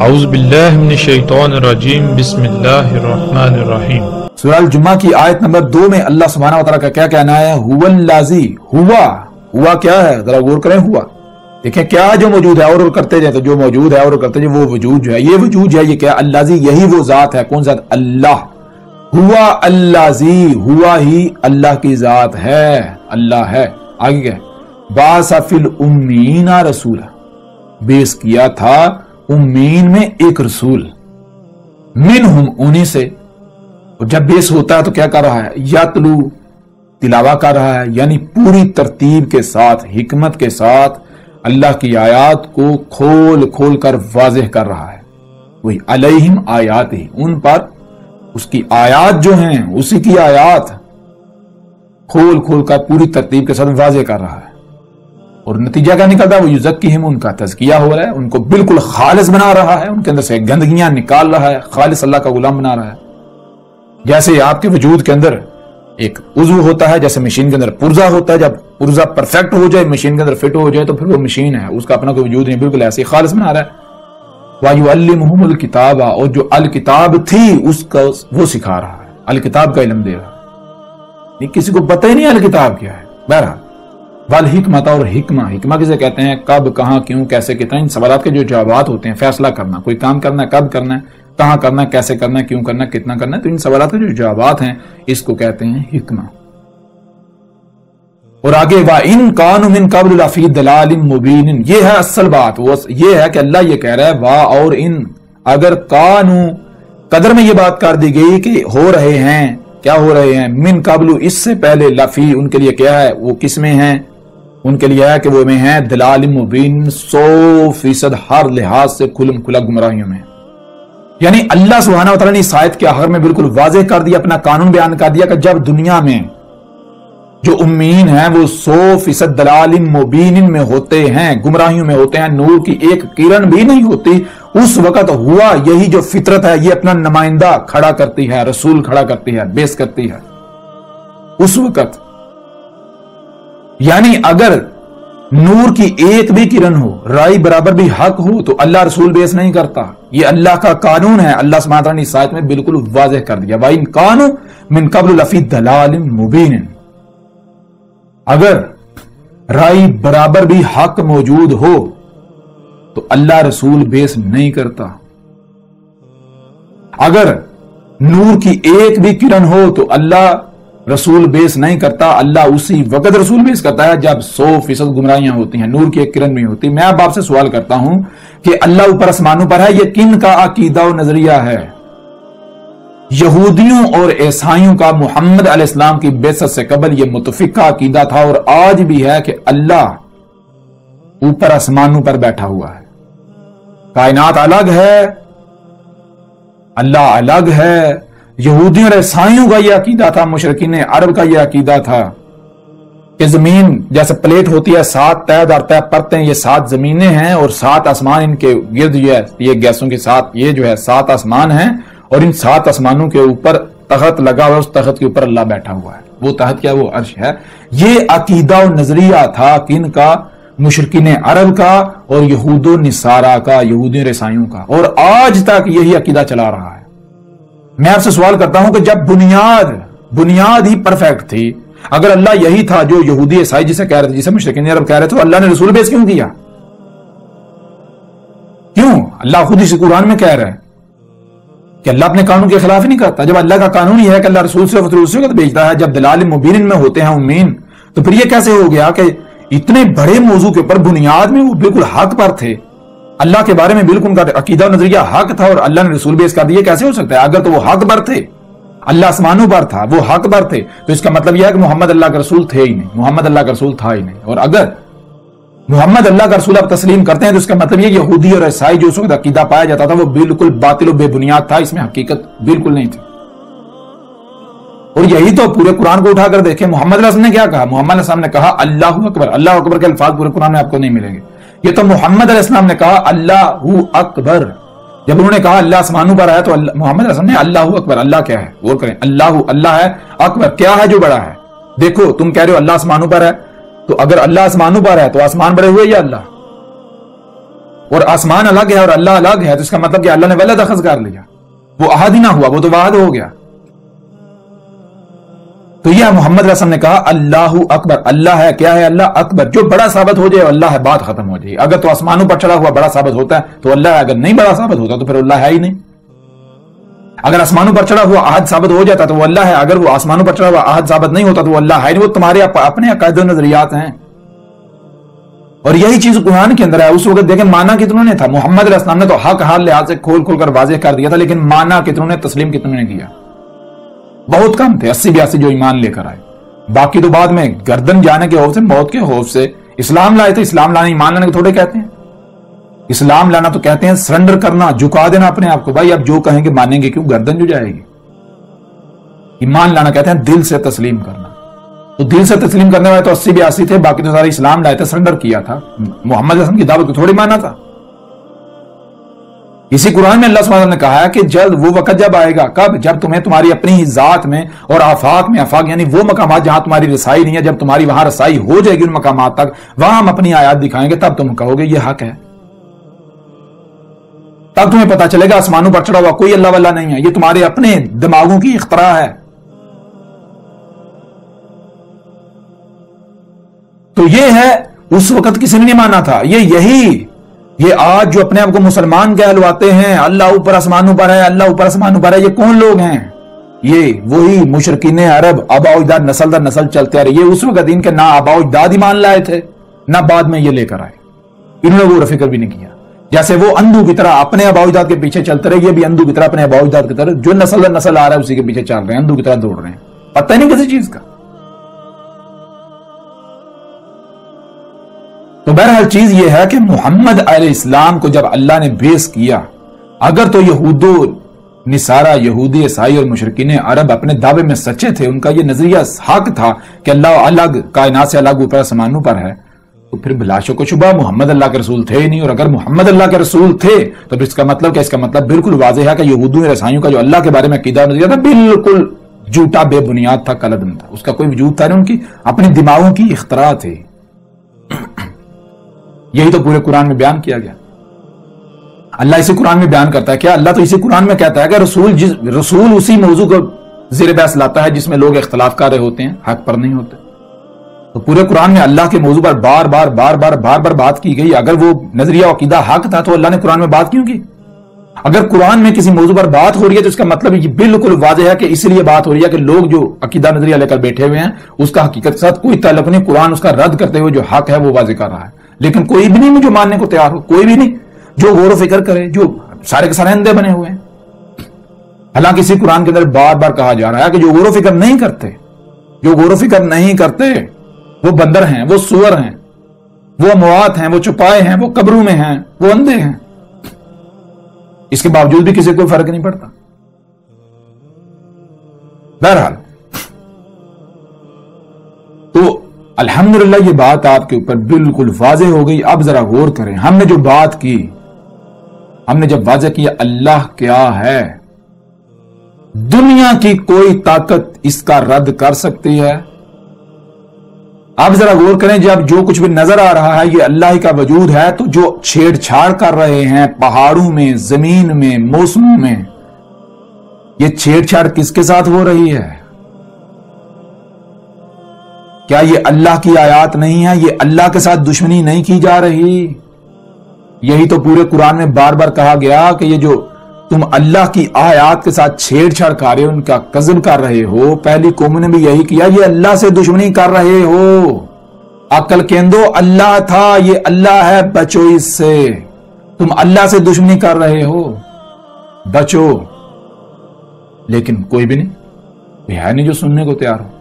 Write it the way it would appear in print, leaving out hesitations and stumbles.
اعوذ باللہ من الشیطان الرجیم بسم اللہ الرحمن الرحیم۔ سورہ الجمعہ کی آیت نمبر 2 میں اللہ سبحانہ وتعالیٰ کا کیا کہنا ہے؟ هو الذی، ہوا کیا ہے؟ ذرا غور کریں، ہوا دیکھیں کیا جو موجود ہے اور کرتے جائے تو جو موجود ہے اور کرتے جائے وہ وجود جو ہے، یہ وجود جو ہے یہ کیا؟ الذی، یہی وہ ذات ہے۔ کون ذات؟ اللہ۔ ہوا الذی، ہوا ہی اللہ کی ذات ہے، اللہ ہے۔ آگے کیا ہے؟ بعث فی الامین رسولا، بیس کیا تھا امین میں ایک رسول، منہم، انہی سے۔ اور جب بیس ہوتا ہے تو کیا کر رہا ہے؟ یتلو، تلاوہ کر رہا ہے، یعنی پوری ترتیب کے ساتھ، حکمت کے ساتھ اللہ کی آیات کو کھول کھول کر واضح کر رہا ہے۔ وہی علیہم آیات ہی، ان پر اس کی آیات جو ہیں، اسی کی آیات کھول کھول کر پوری ترتیب کے ساتھ واضح کر رہا ہے۔ اور نتیجہ کیا نکلتا ہے؟ وہ یزکیہم، ان کا تزکیہ ہو رہا ہے، ان کو بالکل خالص بنا رہا ہے، ان کے اندر سے گندگیاں نکال رہا ہے، خالص اللہ کا غلام بنا رہا ہے۔ جیسے آپ کے وجود کے اندر ایک عضو ہوتا ہے، جیسے مشین کے اندر پرزا ہوتا ہے، جب پرزا پرفیکٹ ہو جائے، مشین کے اندر فٹ ہو جائے تو پھر وہ مشین ہے، اس کا اپنا کوئی وجود نہیں، بالکل ایسے ہی خالص بنا رہا ہے۔ وَيُعَلِّمُهُمُ الْكِتَابَ، اور جو الکتاب تھی اس کا وہ سکھا رہا ہے، الکتاب کا علم دے رہا ہے۔ کسی کو پتہ ہی نہیں الکتاب کیا ہے۔ بہرحال والحکمت، اور حکمہ کسے کہتے ہیں؟ کب، کہاں، کیوں، کیسے، کتنا، ان سوالات کے جو جوابات ہوتے ہیں، فیصلہ کرنا، کوئی کام کرنا ہے کب کرنا ہے، کہاں کرنا ہے، کیسے کرنا ہے، کیوں کرنا ہے، کتنا کرنا ہے، تو ان سوالات کے جو جوابات ہیں اس کو کہتے ہیں حکمہ۔ اور آگے وَإِن كَانُوا مِن قَبْلُ لَفِي ضَلَالٍ مُبِينٍ، یہ ہے اصل بات، وہ یہ ہے کہ اللہ یہ کہہ رہا ہے وا اور ان، اگر کانو قدر میں یہ بات کر دی گئی کہ ہو رہے ہیں، کیا ہو رہے ہیں؟ من قبل، اس سے پہلے، لفی، ان کے لیے کیا ہے؟ وہ کس میں ہیں؟ ان کے لیے ہے کہ وہ میں ہیں ضلال مبین، 100% ہر لحاظ سے کھلم کھلا گمراہیوں میں۔ یعنی اللہ سبحانہ وتعالیٰ نے اس آیت کے آخر میں بالکل واضح کر دیا، اپنا قانون بیان کر دیا کہ جب دنیا میں جو امیین ہیں وہ 100% ضلال مبین میں ہوتے ہیں، گمراہیوں میں ہوتے ہیں، نور کی ایک کرن بھی نہیں ہوتی، اس وقت ہوا یہی جو فطرت ہے یہ اپنا نمائندہ کھڑا کرتی ہے، رسول کھڑا کرتی ہے، بیس کرتی ہے اس وقت۔ یعنی اگر نور کی ایک بھی کرن ہو، رائی برابر بھی حق ہو تو اللہ رسول بیس نہیں کرتا، یہ اللہ کا قانون ہے، اللہ سبحانہ وتعالیٰ نے اس آیت میں بالکل واضح کر دیا۔ وَإِن كَانُوا مِن قَبْلُ لَفِي ضَلَالٍ مُبِينٍ، اگر رائی برابر بھی حق موجود ہو تو اللہ رسول بیس نہیں کرتا، اگر نور کی ایک بھی کرن ہو تو اللہ رسول بیس نہیں کرتا، اللہ اسی وقت رسول بیس کرتا ہے جب 100% گمراہیاں ہوتی ہیں، نور کی ایک کرن نہیں ہوتی۔ میں اب آپ سے سوال کرتا ہوں کہ اللہ اوپر آسمانوں پر ہے، یہ کن کا عقیدہ و نظریہ ہے؟ یہودیوں اور عیسائیوں کا محمد علیہ السلام کی بعثت سے قبل یہ متفقہ عقیدہ تھا، اور آج بھی ہے کہ اللہ اوپر آسمانوں پر بیٹھا ہوا ہے، کائنات الگ ہے، اللہ الگ ہے۔ یہودیوں اور عیسائیوں کا یہ عقیدہ تھا، مشرکین عرب کا یہ عقیدہ تھا کہ زمین جیسے پلیٹ ہوتی ہے، 7 تہہ در تہہ پرتیں، یہ 7 زمینیں ہیں اور 7 آسمان ان کے گرد یہ گیسوں کے ساتھ یہ جو ہے 7 آسمان ہیں، اور ان 7 آسمانوں کے اوپر تخت لگا ہوا ہے، اس تخت کے اوپر اللہ بیٹھا ہوا ہے، وہ تخت کیا؟ وہ عرش ہے۔ یہ عقیدہ و نظریہ تھا کن کا؟ مشرکین عرب کا اور یہود و نصارہ کا، یہودیوں اور عیسائیوں کا، اور آج تک یہی عقیدہ چلا رہا ہے۔ میں آپ سے سوال کرتا ہوں کہ جب بنیاد ہی پرفیکٹ تھی، اگر اللہ یہی تھا جو یہودی عیسائی جسے کہہ رہے تھے، جسے مشرکین عرب کہہ رہے تھے، تو اللہ نے رسول بیس کیوں کیا؟ کیوں؟ اللہ خود اس قرآن میں کہہ رہا ہے کہ اللہ اپنے قانون کے خلاف ہی نہیں کرتا۔ جب اللہ کا قانون ہی ہے کہ اللہ رسول سے دوسرے کو بھیجتا ہے، جب ضلال مبین میں ہوتے ہیں امین، تو پھر یہ کیسے ہو گیا کہ اتنے بڑے موضوع کے اوپر بنیاد میں وہ بالکل حق پر تھے، اللہ کے بارے میں بالکل ان کا عقیدہ و نظریہ حق تھا، اور اللہ نے رسول بیس کر دیا؟ کیسے ہو سکتا ہے؟ اگر تو وہ حق پر تھے، اللہ آسمانوں پر تھا، وہ حق پر تھے، تو اس کا مطلب یہ ہے کہ محمد اللہ کا رسول تھے ہی نہیں، محمد اللہ کا رسول تھا ہی نہیں۔ اور اگر محمد اللہ کا رسول آپ تسلیم کرتے ہیں تو اس کا مطلب یہ یہودی اور عیسائی جو اس وقت عقیدہ پایا جاتا تھا وہ بالکل باطل و بے بنیاد تھا، اس میں حقیقت بالکل نہیں تھی۔ اور یہی تو پورے قرآن کو اٹھا کر دیکھیں، محمد علیہ السلام نے کیا کہا؟ محمد علیہ السلام نے کہا اللہ اکبر۔ اللہ اکبر کے الفاظ پورے قرآن میں آپ کو نہیں ملیں گے، یہ تو محمد علیہ السلام نے کہا اللہ اکبر۔ جب انہوں نے کہا اللہ آسمانوں پر ہے تو محمد علیہ السلام نے اللہ اکبر، اللہ کیا ہے؟ غور کریں، اللہ ہے، اکبر کیا ہے جو بڑا ہے؟ دیکھو تم کہہ رہے ہو اللہ آسمانوں پر ہے، تو اگر اللہ آسمانوں پر ہے تو آسمان بڑے ہوئے یا اللہ؟ اور آسمان الگ ہے اور اللہ الگ ہے، تو اس کا مطلب کہ اللہ نے ولد اخذ کر لیا، وہ احد ہی نہ ہوا، وہ تو واحد ہو گیا۔ تو یہ محمد علیہ السلام نے کہا اللہ اکبر، اللہ ہے، کیا ہے؟ اللہ اکبر، جو بڑا ثابت ہو جائے اللہ ہے، بات ختم ہو جائے۔ اگر تو آسمانوں پر چڑھا ہوا بڑا ثابت ہوتا ہے تو اللہ ہے، اگر نہیں بڑا ثابت ہوتا تو پھر اللہ ہے ہی نہیں۔ اگر آسمانوں پر چڑھا ہوا احد ثابت ہو جاتا تو وہ اللہ ہے، اگر وہ آسمانوں پر چڑھا ہوا احد ثابت نہیں ہوتا تو وہ اللہ ہے، وہ تمہارے اپنے عقائد و نظریات ہیں۔ اور یہی چیز قرآن کے اندر ہے۔ اس وقت دیکھیں مانا کتنوں نے تھا، محمد علیہ السلام نے تو حق ہر لحاظ سے کھول کھول کر واضح کر دیا تھا، لیکن مانا کتنوں نے، تسلیم کتنوں نے کیا؟ بہت کم تھے، 80-82 جو ایمان لے کر آئے، باقی تو بعد میں گردن جانے کے خوف سے، موت کے خوف سے اسلام لائے تھے۔ اسلام لانا ایمان لانے کو تھوڑے کہتے ہیں، اسلام لانا تو کہتے ہیں سرنڈر کرنا، جھکا دینا اپنے آپ کو، بھائی اب جو کہیں گے مانیں گے کیوں، گردن جو جائے گی۔ ایمان لانا کہتے ہیں دل سے تسلیم کرنا، تو دل سے تسلیم کرنے والے تو 80-82 تھے، باقی تو سارے اسلام لائے تھے، سرنڈر کیا تھا، محمد علیہ السلام کی دعوت کو تھوڑی مانا تھا۔ اسی قرآن میں اللہ سبحانہ وتعالیٰ نے کہا ہے کہ جلد وہ وقت جب آئے گا، کب؟ جب تمہیں تمہاری اپنی ہی ذات میں اور آفاق میں، آفاق یعنی وہ مقامات جہاں تمہاری رسائی نہیں ہے، جب تمہاری وہاں رسائی ہو جائے گی ان مقامات تک، وہاں ہم اپنی آیات دکھائیں گے، تب تم کہو گے یہ حق ہے، تب تمہیں پتا چلے گا آسمانوں پر چڑھا ہوا کوئی اللہ واللہ نہیں ہے، یہ تمہارے اپنے دماغوں کی اختراع ہے۔ تو یہ ہے، اس وقت کسی نے نہیں مانا تھا۔ یہ آج جو اپنے آپ کو مسلمان کہلواتے ہیں، اللہ اوپر آسمانوں پر ہے، اللہ اوپر آسمانوں پر ہے، یہ کون لوگ ہیں؟ یہ وہی مشرکین عرب، آباء و اجداد نسل در نسل چلتے آ رہے۔ یہ اس وقت ان کے نہ آباء و اجداد ایمان لائے تھے، نہ بعد میں یہ لے کر آئے، انہوں نے وہ فکر بھی نہیں کیا۔ جیسے وہ اندھو کی طرح اپنے آباء و اجداد کے پیچھے چلتے رہے، یہ بھی اندھو کی طرح اپنے آباء و اجداد کی طرح جو نسل در نسل آ رہا ہے اسی کے پیچھے چل رہے ہیں، اندھو کی طرح دوڑ رہے ہیں، پتہ ہی نہیں کسی چیز کا۔ تو بہرحال چیز یہ ہے کہ محمد علیہ السلام کو جب اللہ نے بیس کیا، اگر تو یہود و نصارہ، یہودی، عیسائی اور مشرکین عرب اپنے دعوے میں سچے تھے، ان کا یہ نظریہ حق تھا کہ اللہ الگ، کائنات سے الگ، اوپر آسمانوں پر ہے، تو پھر بلا شک و شبہ محمد اللہ کے رسول تھے ہی نہیں۔ اور اگر محمد اللہ کے رسول تھے تو پھر اس کا مطلب کیا؟ اس کا مطلب بالکل واضح ہے کہ یہودیوں اور عیسائیوں کا جو اللہ کے بارے میں عقیدہ نظریہ تھا بالکل جھوٹا، بے بنیاد تھا، کلعدم تھا، اس کا کوئی وجود تھا نہیں، ان کی اپنی دماغوں کی اختراع تھی۔ یہی تو پورے قرآن میں بیان کیا گیا۔ اللہ اسی قرآن میں بیان کرتا ہے، کیا اللہ تو اسی قرآن میں کہتا ہے کہ رسول اسی موضوع کو زیر بحث لاتا ہے جس میں لوگ اختلاف کر رہے ہوتے ہیں، حق پر نہیں ہوتے۔ تو پورے قرآن میں اللہ کے موضوع پر بار بار بات کی گئی۔ اگر وہ نظریہ و عقیدہ حق تھا تو اللہ نے قرآن میں بات کیوں کی؟ اگر قرآن میں کسی موضوع پر بات ہو رہی ہے تو اس کا مطلب یہ بالکل واضح ہے کہ اس لیے بات ہو رہی ہے کہ لوگ جو عقیدہ نظریہ لے کر بیٹھے ہوئے ہیں اس کا حقیقت کے ساتھ کوئی تعلق نہیں، قرآن اس کا رد کرتے ہوئے جو حق ہے وہ واضح کر رہا ہے۔ لیکن کوئی بھی نہیں جو ماننے کو تیار ہو، کوئی بھی نہیں جو غور و فکر کرے، جو سارے کے سارے اندھے بنے ہوئے ہیں۔ حالانکہ اسی قرآن کے اندر بار بار کہا جا رہا ہے کہ جو غور و فکر نہیں کرتے، جو غور و فکر نہیں کرتے وہ بندر ہیں، وہ سور ہیں، وہ اموات ہیں، وہ چپائے ہیں، وہ قبروں میں ہیں، وہ اندھے ہیں۔ اس کے باوجود بھی کسی کو فرق نہیں پڑتا۔ بہرحال تو الحمدللہ یہ بات آپ کے اوپر بالکل واضح ہو گئی۔ اب ذرا غور کریں، ہم نے جو بات کی، ہم نے جب واضح کیا اللہ کیا ہے، دنیا کی کوئی طاقت اس کا رد کر سکتی ہے؟ اب ذرا غور کریں، جب جو کچھ بھی نظر آ رہا ہے یہ اللہ ہی کا وجود ہے، تو جو چھیڑ چھاڑ کر رہے ہیں پہاڑوں میں، زمین میں، موسموں میں، یہ چھیڑ چھاڑ کس کے ساتھ ہو رہی ہے؟ کیا یہ اللہ کی آیات نہیں ہے؟ یہ اللہ کے ساتھ دشمنی نہیں کی جا رہی؟ یہی تو پورے قرآن میں بار بار کہا گیا کہ یہ جو تم اللہ کی آیات کے ساتھ چھیڑ چھاڑ کر رہے ہو، ان کا قذف کر رہے ہو، پہلی قوم نے بھی یہی کیا، یہ اللہ سے دشمنی کر رہے ہو۔ عقل کیندو اللہ تھا، یہ اللہ ہے، بچو اس سے۔ تم اللہ سے دشمنی کر رہے ہو، بچو۔ لیکن کوئی بھی نہیں، ہے نہیں جو سننے کو تیار ہو۔